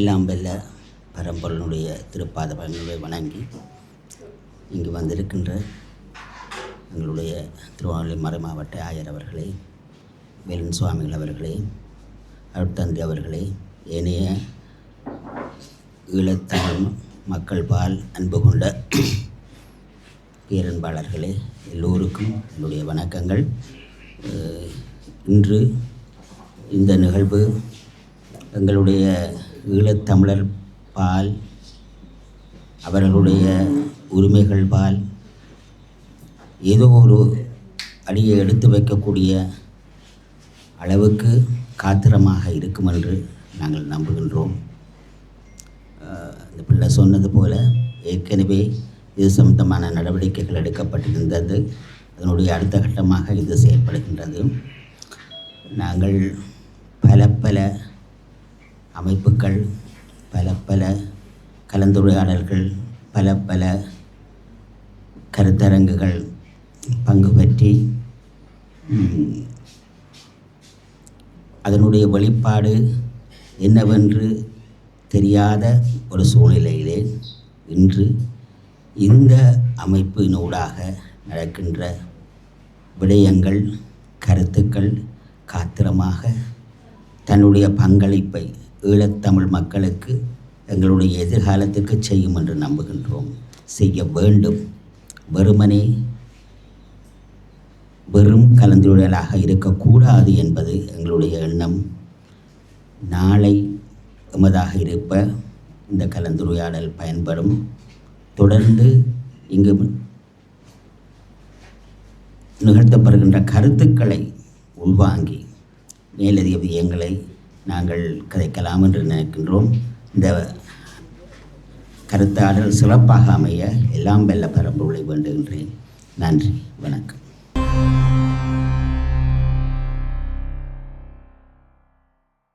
எல்லாம் வெல்ல பரம்பொருளுடைய திருப்பாத பயன்களை வணங்கி இங்கு வந்திருக்கின்ற எங்களுடைய திருவாரூர் மறைமாவட்ட ஆயர் அவர்களே, வேலன் சுவாமிகள் அவர்களே, அருட்தந்தை அவர்களே, ஏனைய ஈழத்தமிழ் மக்கள் பால் அன்பு கொண்ட பேரன்பாளர்களே, எல்லோருக்கும் என்னுடைய வணக்கங்கள். இன்று இந்த நிகழ்வு எங்களுடைய ஈழத்தமிழர் பால், அவர்களுடைய உரிமைகள் பால் ஏதோ ஒரு அடியை எடுத்து வைக்கக்கூடிய அளவுக்கு காத்திரமாக இருக்கும் என்று நாங்கள் நம்புகின்றோம். இந்த பிள்ளை சொன்னது போல ஏற்கனவே இது சம்பந்தமான நடவடிக்கைகள் எடுக்கப்பட்டிருந்தது. அதனுடைய அடுத்த கட்டமாக இது செயல்படுகின்றது. நாங்கள் பல அமைப்புகள், பல கலந்துரையாடல்கள், பல கருத்தரங்குகள் பங்கு பற்றி அதனுடைய வெளிப்பாடு என்னவென்று தெரியாத ஒரு சூழ்நிலையிலே இன்று இந்த அமைப்பினூடாக நடக்கின்ற விடயங்கள், கருத்துக்கள் காத்திரமாக தன்னுடைய பங்களிப்பை ஈழத்தமிழ் மக்களுக்கு எங்களுடைய எதிர்காலத்திற்கு செய்யும் என்று நம்புகின்றோம். செய்ய வேண்டும். வெறும் கலந்துரையாடலாக இருக்கக்கூடாது என்பது எங்களுடைய எண்ணம். நாளை எமதாக இருப்ப இந்த கலந்துரையாடல் பயன்படும். தொடர்ந்து இங்கு நிகழ்த்தப்படுகின்ற கருத்துக்களை உள்வாங்கி மேலதிக விடயங்களை நாங்கள் கதைக்கலாம் என்று நினைக்கின்றோம். இந்த கருத்தாடல் சிறப்பாக அமைய எல்லாம் வெல்ல பரம்பொருளை வேண்டுகின்றேன். நன்றி, வணக்கம்.